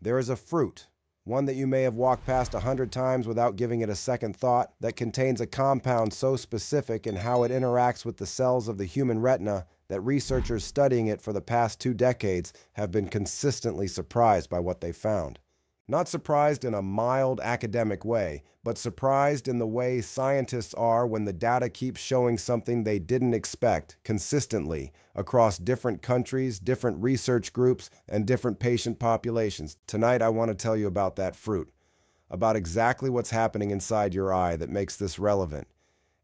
There is a fruit, one that you may have walked past 100 times without giving it a second thought, that contains a compound so specific in how it interacts with the cells of the human retina that researchers studying it for the past 2 decades have been consistently surprised by what they found. Not surprised in a mild academic way, but surprised in the way scientists are when the data keeps showing something they didn't expect consistently across different countries, different research groups, and different patient populations. Tonight, I want to tell you about that fruit, about exactly what's happening inside your eye that makes this relevant,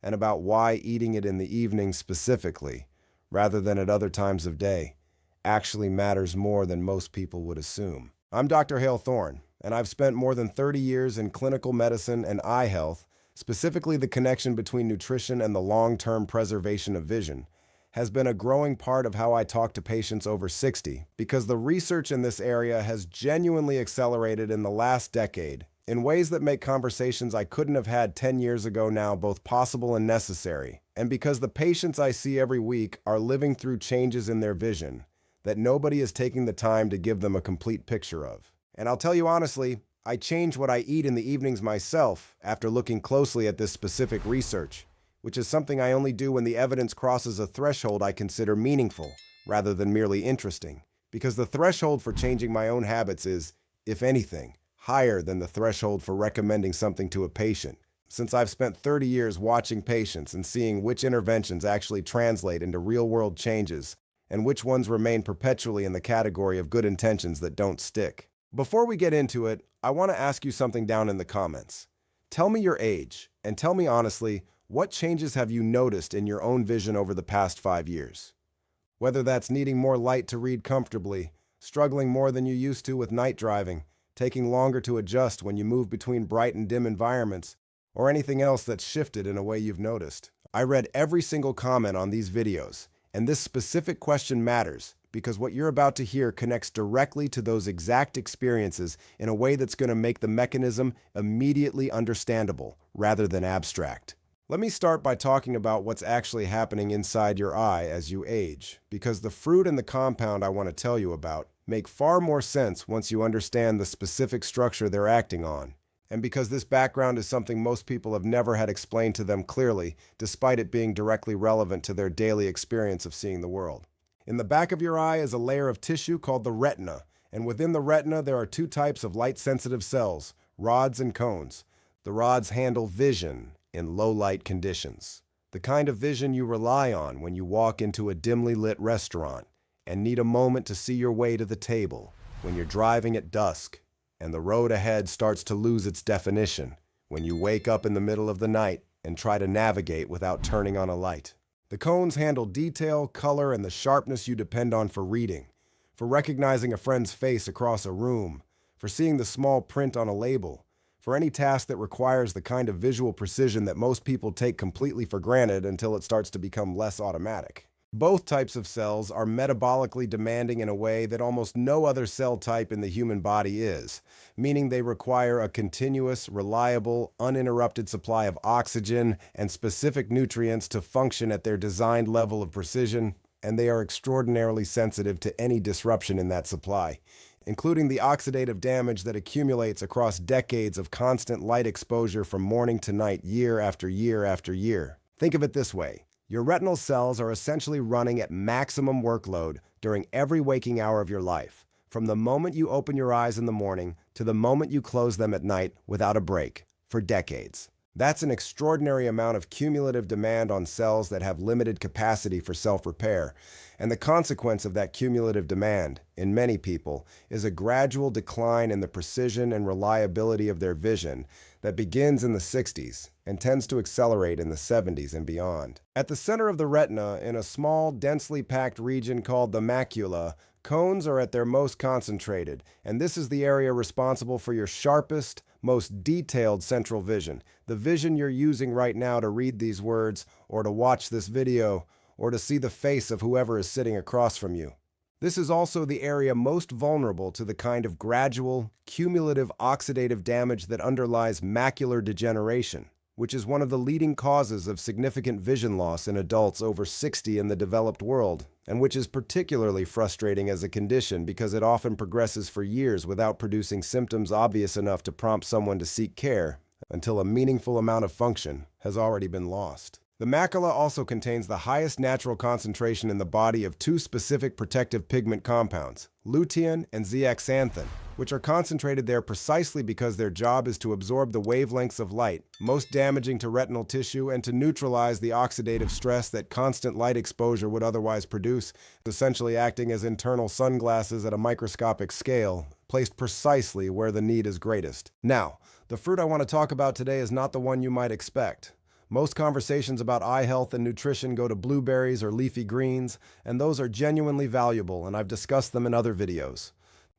and about why eating it in the evening specifically, rather than at other times of day, actually matters more than most people would assume. I'm Dr. Hale Thorne, and I've spent more than 30 years in clinical medicine and eye health, specifically the connection between nutrition and the long-term preservation of vision, has been a growing part of how I talk to patients over 60, because the research in this area has genuinely accelerated in the last decade in ways that make conversations I couldn't have had 10 years ago now both possible and necessary, and because the patients I see every week are living through changes in their vision that nobody is taking the time to give them a complete picture of. And I'll tell you honestly, I change what I eat in the evenings myself after looking closely at this specific research, which is something I only do when the evidence crosses a threshold I consider meaningful, rather than merely interesting. Because the threshold for changing my own habits is, if anything, higher than the threshold for recommending something to a patient, since I've spent 30 years watching patients and seeing which interventions actually translate into real-world changes and which ones remain perpetually in the category of good intentions that don't stick. Before we get into it, I want to ask you something down in the comments. Tell me your age, and tell me honestly, what changes have you noticed in your own vision over the past 5 years? Whether that's needing more light to read comfortably, struggling more than you used to with night driving, taking longer to adjust when you move between bright and dim environments, or anything else that's shifted in a way you've noticed. I read every single comment on these videos, and this specific question matters because what you're about to hear connects directly to those exact experiences in a way that's going to make the mechanism immediately understandable rather than abstract. Let me start by talking about what's actually happening inside your eye as you age, because the fruit and the compound I want to tell you about make far more sense once you understand the specific structure they're acting on. And because this background is something most people have never had explained to them clearly, despite it being directly relevant to their daily experience of seeing the world. In the back of your eye is a layer of tissue called the retina, and within the retina there are 2 types of light-sensitive cells, rods and cones. The rods handle vision in low-light conditions, the kind of vision you rely on when you walk into a dimly lit restaurant and need a moment to see your way to the table, when you're driving at dusk and the road ahead starts to lose its definition, when you wake up in the middle of the night and try to navigate without turning on a light. The cones handle detail, color, and the sharpness you depend on for reading, for recognizing a friend's face across a room, for seeing the small print on a label, for any task that requires the kind of visual precision that most people take completely for granted until it starts to become less automatic. Both types of cells are metabolically demanding in a way that almost no other cell type in the human body is, meaning they require a continuous, reliable, uninterrupted supply of oxygen and specific nutrients to function at their designed level of precision, and they are extraordinarily sensitive to any disruption in that supply, including the oxidative damage that accumulates across decades of constant light exposure from morning to night, year after year after year. Think of it this way. Your retinal cells are essentially running at maximum workload during every waking hour of your life, from the moment you open your eyes in the morning to the moment you close them at night without a break, for decades. That's an extraordinary amount of cumulative demand on cells that have limited capacity for self-repair, and the consequence of that cumulative demand, in many people, is a gradual decline in the precision and reliability of their vision that begins in the 60s and tends to accelerate in the 70s and beyond. At the center of the retina, in a small, densely packed region called the macula, cones are at their most concentrated, and this is the area responsible for your sharpest, most detailed central vision, the vision you're using right now to read these words, or to watch this video, or to see the face of whoever is sitting across from you. This is also the area most vulnerable to the kind of gradual, cumulative oxidative damage that underlies macular degeneration, which is one of the leading causes of significant vision loss in adults over 60 in the developed world, and which is particularly frustrating as a condition because it often progresses for years without producing symptoms obvious enough to prompt someone to seek care until a meaningful amount of function has already been lost. The macula also contains the highest natural concentration in the body of two specific protective pigment compounds, lutein and zeaxanthin, which are concentrated there precisely because their job is to absorb the wavelengths of light most damaging to retinal tissue and to neutralize the oxidative stress that constant light exposure would otherwise produce, essentially acting as internal sunglasses at a microscopic scale, placed precisely where the need is greatest. Now, the fruit I want to talk about today is not the one you might expect. Most conversations about eye health and nutrition go to blueberries or leafy greens, and those are genuinely valuable, and I've discussed them in other videos.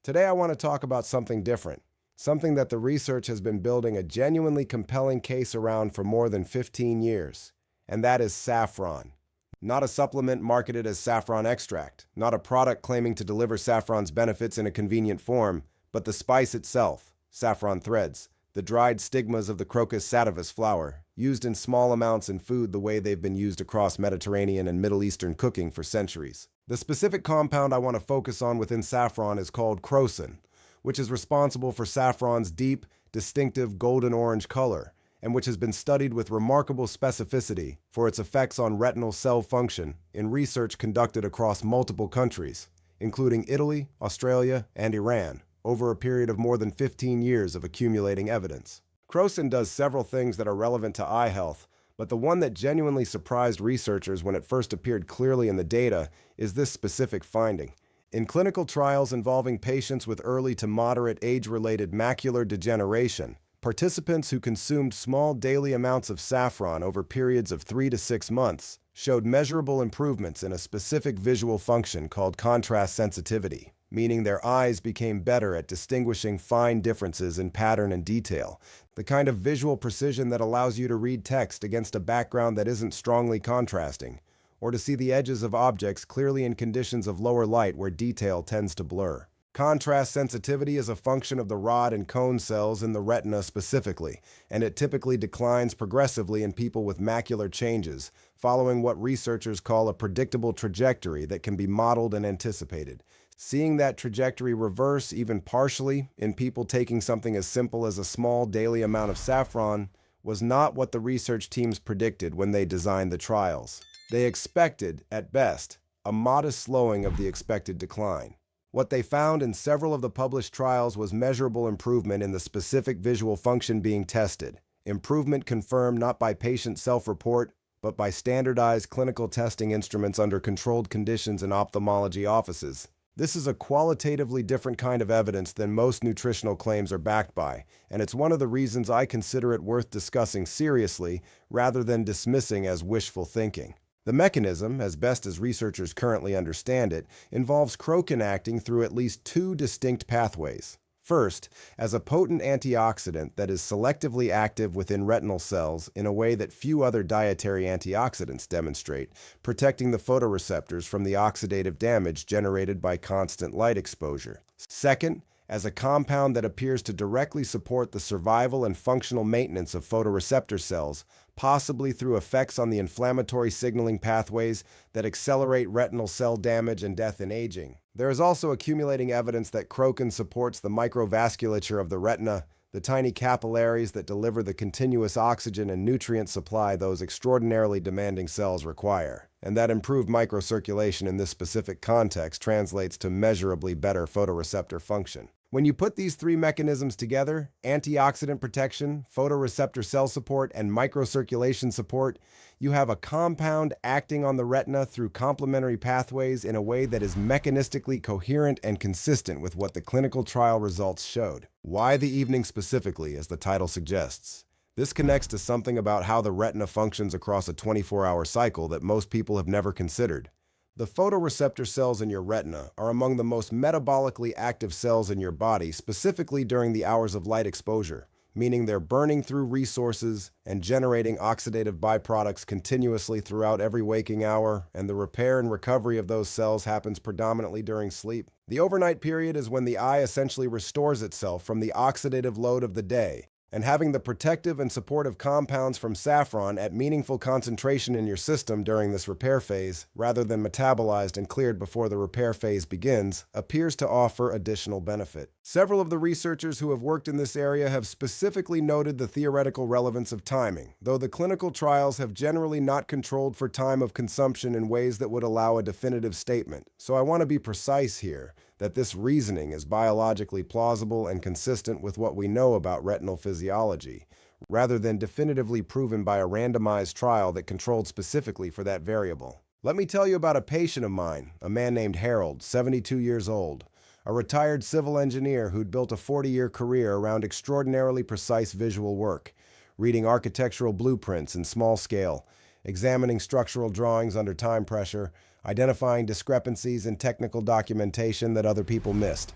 Today I want to talk about something different, something that the research has been building a genuinely compelling case around for more than 15 years, and that is saffron. Not a supplement marketed as saffron extract, not a product claiming to deliver saffron's benefits in a convenient form, but the spice itself, saffron threads, the dried stigmas of the Crocus sativus flower, used in small amounts in food the way they've been used across Mediterranean and Middle Eastern cooking for centuries. The specific compound I want to focus on within saffron is called crocin, which is responsible for saffron's deep, distinctive golden orange color, and which has been studied with remarkable specificity for its effects on retinal cell function in research conducted across multiple countries, including Italy, Australia, and Iran, over a period of more than 15 years of accumulating evidence. Crocin does several things that are relevant to eye health, but the one that genuinely surprised researchers when it first appeared clearly in the data is this specific finding. In clinical trials involving patients with early to moderate age-related macular degeneration, participants who consumed small daily amounts of saffron over periods of 3 to 6 months showed measurable improvements in a specific visual function called contrast sensitivity, meaning their eyes became better at distinguishing fine differences in pattern and detail, the kind of visual precision that allows you to read text against a background that isn't strongly contrasting, or to see the edges of objects clearly in conditions of lower light where detail tends to blur. Contrast sensitivity is a function of the rod and cone cells in the retina specifically, and it typically declines progressively in people with macular changes, following what researchers call a predictable trajectory that can be modeled and anticipated. Seeing that trajectory reverse, even partially, in people taking something as simple as a small daily amount of saffron was not what the research teams predicted when they designed the trials. They expected, at best, a modest slowing of the expected decline. What they found in several of the published trials was measurable improvement in the specific visual function being tested, improvement confirmed not by patient self-report, but by standardized clinical testing instruments under controlled conditions in ophthalmology offices. This is a qualitatively different kind of evidence than most nutritional claims are backed by, and it's one of the reasons I consider it worth discussing seriously rather than dismissing as wishful thinking. The mechanism, as best as researchers currently understand it, involves crocin acting through at least two distinct pathways. First, as a potent antioxidant that is selectively active within retinal cells in a way that few other dietary antioxidants demonstrate, protecting the photoreceptors from the oxidative damage generated by constant light exposure. Second, as a compound that appears to directly support the survival and functional maintenance of photoreceptor cells, possibly through effects on the inflammatory signaling pathways that accelerate retinal cell damage and death in aging. There is also accumulating evidence that crocin supports the microvasculature of the retina, the tiny capillaries that deliver the continuous oxygen and nutrient supply those extraordinarily demanding cells require. And that improved microcirculation in this specific context translates to measurably better photoreceptor function. When you put these three mechanisms together, antioxidant protection, photoreceptor cell support, and microcirculation support, you have a compound acting on the retina through complementary pathways in a way that is mechanistically coherent and consistent with what the clinical trial results showed. Why the evening specifically, as the title suggests? This connects to something about how the retina functions across a 24-hour cycle that most people have never considered. The photoreceptor cells in your retina are among the most metabolically active cells in your body, specifically during the hours of light exposure, meaning they're burning through resources and generating oxidative byproducts continuously throughout every waking hour, and the repair and recovery of those cells happens predominantly during sleep. The overnight period is when the eye essentially restores itself from the oxidative load of the day, And having the protective and supportive compounds from saffron at meaningful concentration in your system during this repair phase, rather than metabolized and cleared before the repair phase begins, appears to offer additional benefit. Several of the researchers who have worked in this area have specifically noted the theoretical relevance of timing, though the clinical trials have generally not controlled for time of consumption in ways that would allow a definitive statement. So I want to be precise here that this reasoning is biologically plausible and consistent with what we know about retinal physiology, rather than definitively proven by a randomized trial that controlled specifically for that variable. Let me tell you about a patient of mine, a man named Harold, 72 years old, a retired civil engineer who'd built a 40-year career around extraordinarily precise visual work, reading architectural blueprints in small scale, examining structural drawings under time pressure, identifying discrepancies in technical documentation that other people missed.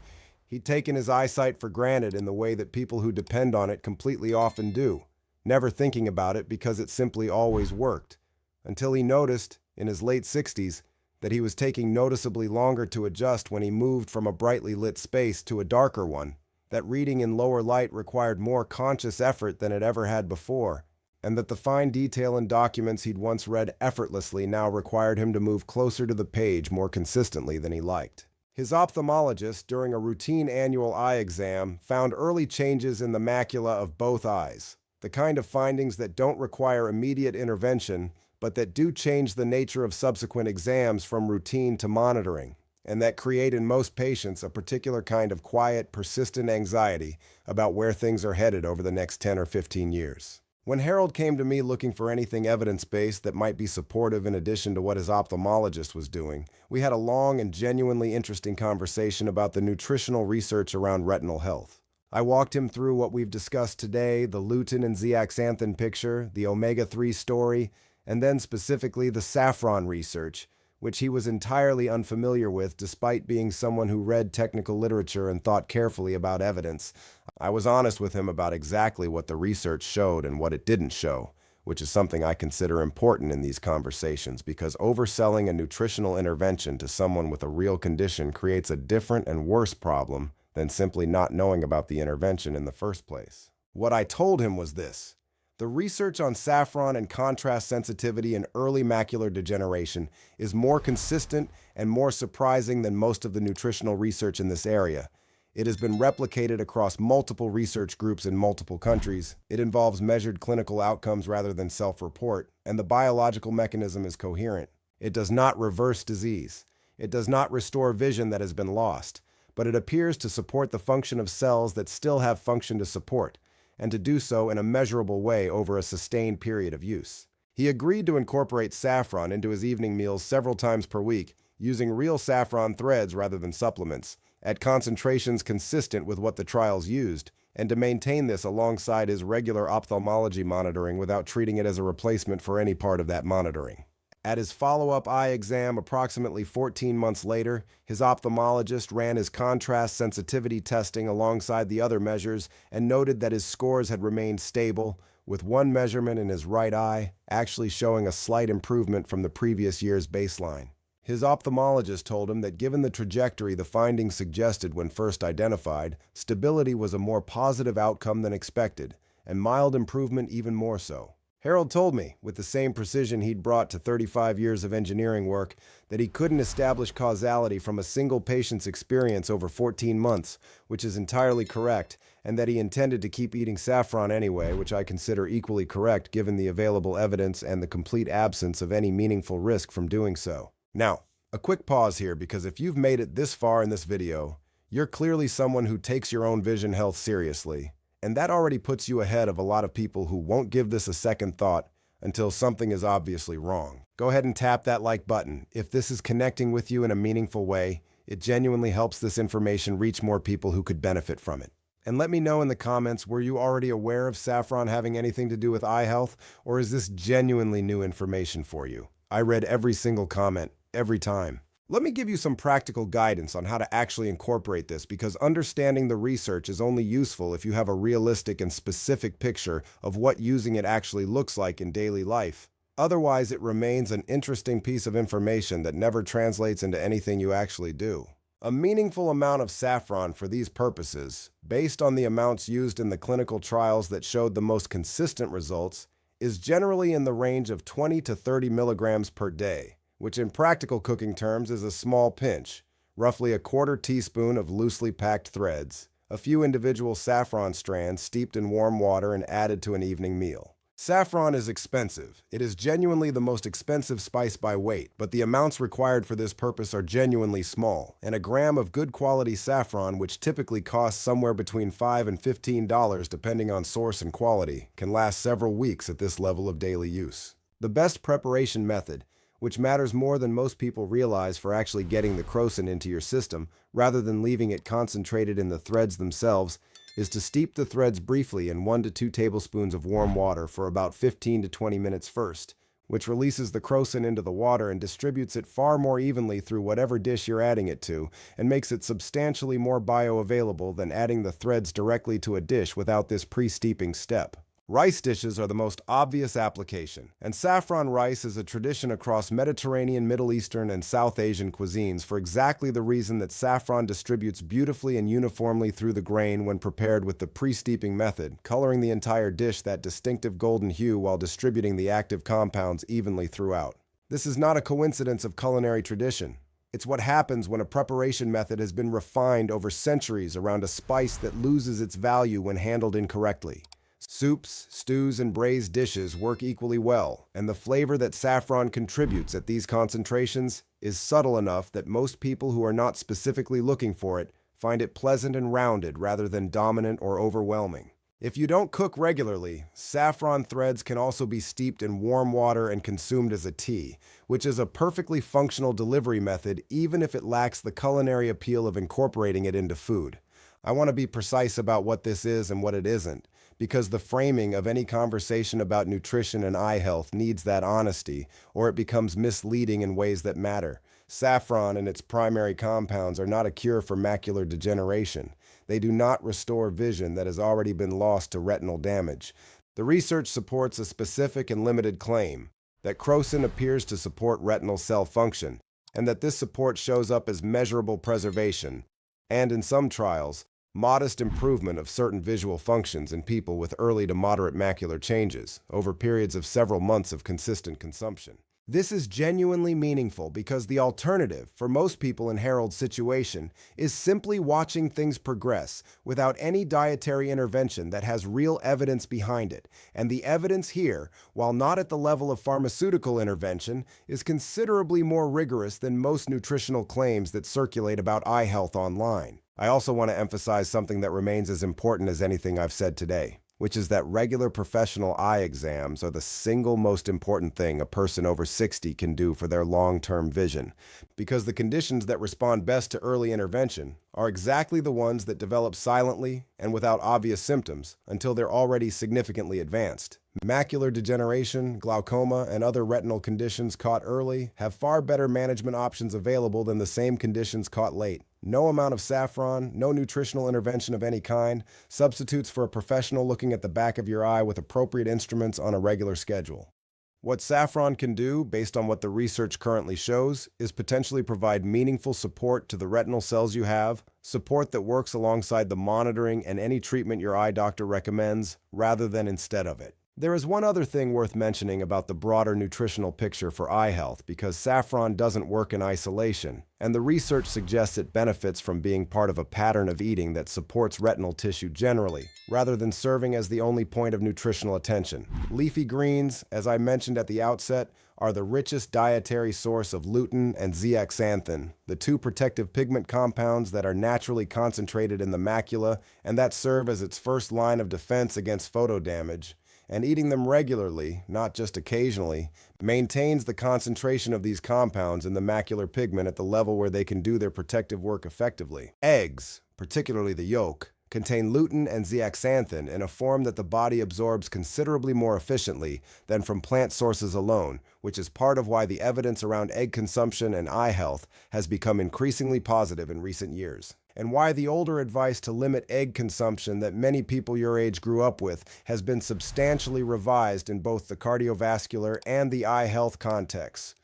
He'd taken his eyesight for granted in the way that people who depend on it completely often do, never thinking about it because it simply always worked, until he noticed, in his late 60s, that he was taking noticeably longer to adjust when he moved from a brightly lit space to a darker one, that reading in lower light required more conscious effort than it ever had before, and that the fine detail in documents he'd once read effortlessly now required him to move closer to the page more consistently than he liked. His ophthalmologist, during a routine annual eye exam, found early changes in the macula of both eyes, the kind of findings that don't require immediate intervention, but that do change the nature of subsequent exams from routine to monitoring, and that create in most patients a particular kind of quiet, persistent anxiety about where things are headed over the next 10 or 15 years. When Harold came to me looking for anything evidence-based that might be supportive in addition to what his ophthalmologist was doing, we had a long and genuinely interesting conversation about the nutritional research around retinal health. I walked him through what we've discussed today, the lutein and zeaxanthin picture, the omega-3 story, and then specifically the saffron research, which he was entirely unfamiliar with despite being someone who read technical literature and thought carefully about evidence. I was honest with him about exactly what the research showed and what it didn't show, which is something I consider important in these conversations because overselling a nutritional intervention to someone with a real condition creates a different and worse problem than simply not knowing about the intervention in the first place. What I told him was this: the research on saffron and contrast sensitivity in early macular degeneration is more consistent and more surprising than most of the nutritional research in this area. It has been replicated across multiple research groups in multiple countries. It involves measured clinical outcomes rather than self-report, and the biological mechanism is coherent. It does not reverse disease. It does not restore vision that has been lost, but it appears to support the function of cells that still have function to support, and to do so in a measurable way over a sustained period of use. He agreed to incorporate saffron into his evening meals several times per week, using real saffron threads rather than supplements, at concentrations consistent with what the trials used, and to maintain this alongside his regular ophthalmology monitoring without treating it as a replacement for any part of that monitoring. At his follow-up eye exam approximately 14 months later, his ophthalmologist ran his contrast sensitivity testing alongside the other measures and noted that his scores had remained stable, with one measurement in his right eye actually showing a slight improvement from the previous year's baseline. His ophthalmologist told him that given the trajectory the findings suggested when first identified, stability was a more positive outcome than expected, and mild improvement even more so. Harold told me, with the same precision he'd brought to 35 years of engineering work, that he couldn't establish causality from a single patient's experience over 14 months, which is entirely correct, and that he intended to keep eating saffron anyway, which I consider equally correct given the available evidence and the complete absence of any meaningful risk from doing so. Now, a quick pause here because if you've made it this far in this video, you're clearly someone who takes your own vision health seriously. And that already puts you ahead of a lot of people who won't give this a second thought until something is obviously wrong. Go ahead and tap that like button. If this is connecting with you in a meaningful way, it genuinely helps this information reach more people who could benefit from it. And let me know in the comments, were you already aware of saffron having anything to do with eye health, or is this genuinely new information for you? I read every single comment, every time. Let me give you some practical guidance on how to actually incorporate this because understanding the research is only useful if you have a realistic and specific picture of what using it actually looks like in daily life. Otherwise, it remains an interesting piece of information that never translates into anything you actually do. A meaningful amount of saffron for these purposes, based on the amounts used in the clinical trials that showed the most consistent results, is generally in the range of 20 to 30 milligrams per day, which in practical cooking terms is a small pinch, roughly a quarter teaspoon of loosely packed threads, a few individual saffron strands steeped in warm water and added to an evening meal. Saffron is expensive. It is genuinely the most expensive spice by weight, but the amounts required for this purpose are genuinely small, and a gram of good quality saffron, which typically costs somewhere between $5 and $15 depending on source and quality, can last several weeks at this level of daily use. The best preparation method, which matters more than most people realize for actually getting the crocin into your system, rather than leaving it concentrated in the threads themselves, is to steep the threads briefly in 1 to 2 tablespoons of warm water for about 15 to 20 minutes first, which releases the crocin into the water and distributes it far more evenly through whatever dish you're adding it to, and makes it substantially more bioavailable than adding the threads directly to a dish without this pre-steeping step. Rice dishes are the most obvious application, and saffron rice is a tradition across Mediterranean, Middle Eastern, and South Asian cuisines for exactly the reason that saffron distributes beautifully and uniformly through the grain when prepared with the pre-steeping method, coloring the entire dish that distinctive golden hue while distributing the active compounds evenly throughout. This is not a coincidence of culinary tradition. It's what happens when a preparation method has been refined over centuries around a spice that loses its value when handled incorrectly. Soups, stews, and braised dishes work equally well, and the flavor that saffron contributes at these concentrations is subtle enough that most people who are not specifically looking for it find it pleasant and rounded rather than dominant or overwhelming. If you don't cook regularly, saffron threads can also be steeped in warm water and consumed as a tea, which is a perfectly functional delivery method even if it lacks the culinary appeal of incorporating it into food. I want to be precise about what this is and what it isn't, because the framing of any conversation about nutrition and eye health needs that honesty, or it becomes misleading in ways that matter. Saffron and its primary compounds are not a cure for macular degeneration. They do not restore vision that has already been lost to retinal damage. The research supports a specific and limited claim that crocin appears to support retinal cell function, and that this support shows up as measurable preservation, and in some trials, modest improvement of certain visual functions in people with early to moderate macular changes over periods of several months of consistent consumption. This is genuinely meaningful because the alternative for most people in Harold's situation is simply watching things progress without any dietary intervention that has real evidence behind it. And the evidence here, while not at the level of pharmaceutical intervention, is considerably more rigorous than most nutritional claims that circulate about eye health online. I also want to emphasize something that remains as important as anything I've said today, which is that regular professional eye exams are the single most important thing a person over 60 can do for their long-term vision, because the conditions that respond best to early intervention are exactly the ones that develop silently and without obvious symptoms until they're already significantly advanced. Macular degeneration, glaucoma, and other retinal conditions caught early have far better management options available than the same conditions caught late. No amount of saffron, no nutritional intervention of any kind, substitutes for a professional looking at the back of your eye with appropriate instruments on a regular schedule. What saffron can do, based on what the research currently shows, is potentially provide meaningful support to the retinal cells you have, support that works alongside the monitoring and any treatment your eye doctor recommends, rather than instead of it. There is one other thing worth mentioning about the broader nutritional picture for eye health, because saffron doesn't work in isolation, and the research suggests it benefits from being part of a pattern of eating that supports retinal tissue generally, rather than serving as the only point of nutritional attention. Leafy greens, as I mentioned at the outset, are the richest dietary source of lutein and zeaxanthin, the two protective pigment compounds that are naturally concentrated in the macula and that serve as its first line of defense against photo damage. And eating them regularly, not just occasionally, maintains the concentration of these compounds in the macular pigment at the level where they can do their protective work effectively. Eggs, particularly the yolk, contain lutein and zeaxanthin in a form that the body absorbs considerably more efficiently than from plant sources alone, which is part of why the evidence around egg consumption and eye health has become increasingly positive in recent years. and why the older advice to limit egg consumption that many people your age grew up with has been substantially revised in both the cardiovascular and the eye health contexts.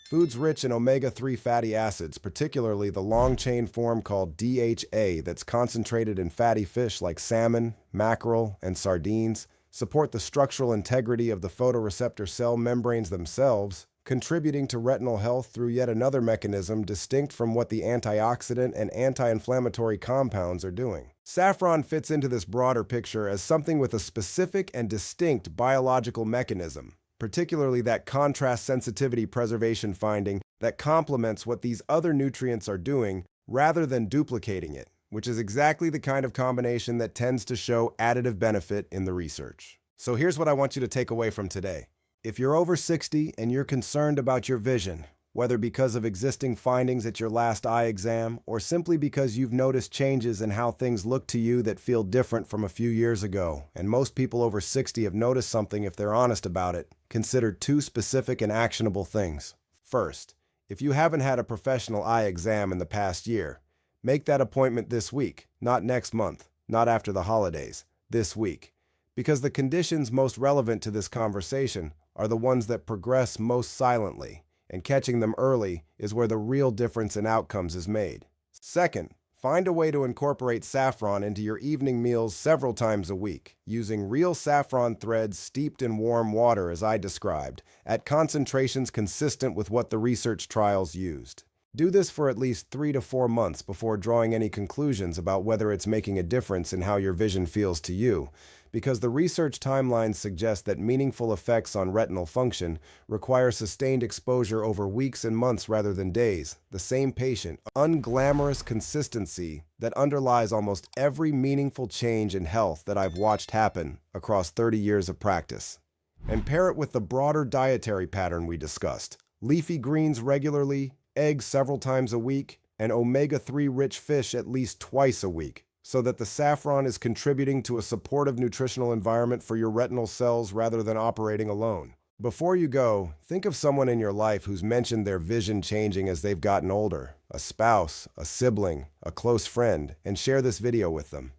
Foods rich in omega-3 fatty acids, particularly the long-chain form called DHA that's concentrated in fatty fish like salmon, mackerel, and sardines, support the structural integrity of the photoreceptor cell membranes themselves, contributing to retinal health through yet another mechanism distinct from what the antioxidant and anti-inflammatory compounds are doing. Saffron fits into this broader picture as something with a specific and distinct biological mechanism, particularly that contrast sensitivity preservation finding that complements what these other nutrients are doing rather than duplicating it, which is exactly the kind of combination that tends to show additive benefit in the research. So here's what I want you to take away from today. If you're over 60 and you're concerned about your vision, whether because of existing findings at your last eye exam or simply because you've noticed changes in how things look to you that feel different from a few years ago, and most people over 60 have noticed something if they're honest about it, consider two specific and actionable things. First, if you haven't had a professional eye exam in the past year, make that appointment this week, not next month, not after the holidays, this week, because the conditions most relevant to this conversation are the ones that progress most silently, and catching them early is where the real difference in outcomes is made. Second, find a way to incorporate saffron into your evening meals several times a week, using real saffron threads steeped in warm water as I described, at concentrations consistent with what the research trials used. Do this for at least 3 to 4 months before drawing any conclusions about whether it's making a difference in how your vision feels to you, because the research timelines suggest that meaningful effects on retinal function require sustained exposure over weeks and months rather than days. The same patient, unglamorous consistency that underlies almost every meaningful change in health that I've watched happen across 30 years of practice. And pair it with the broader dietary pattern we discussed. Leafy greens regularly, eggs several times a week, and omega-3 rich fish at least twice a week, so that the saffron is contributing to a supportive nutritional environment for your retinal cells rather than operating alone. Before you go, think of someone in your life who's mentioned their vision changing as they've gotten older, a spouse, a sibling, a close friend, and share this video with them.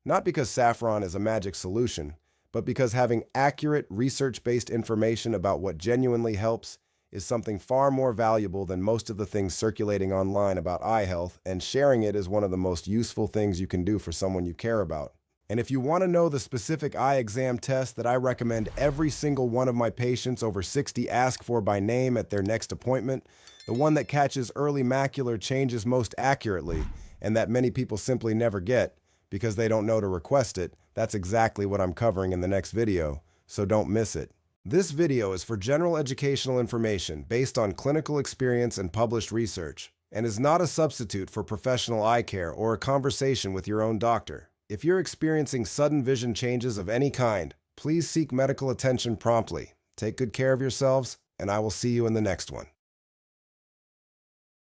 Not because saffron is a magic solution, but because having accurate, research-based information about what genuinely helps is something far more valuable than most of the things circulating online about eye health, and sharing it is one of the most useful things you can do for someone you care about. And if you want to know the specific eye exam test that I recommend every single one of my patients over 60 ask for by name at their next appointment, the one that catches early macular changes most accurately, and that many people simply never get because they don't know to request it, that's exactly what I'm covering in the next video, so don't miss it. This video is for general educational information based on clinical experience and published research, and is not a substitute for professional eye care or a conversation with your own doctor. If you're experiencing sudden vision changes of any kind, please seek medical attention promptly. Take good care of yourselves, and I will see you in the next one.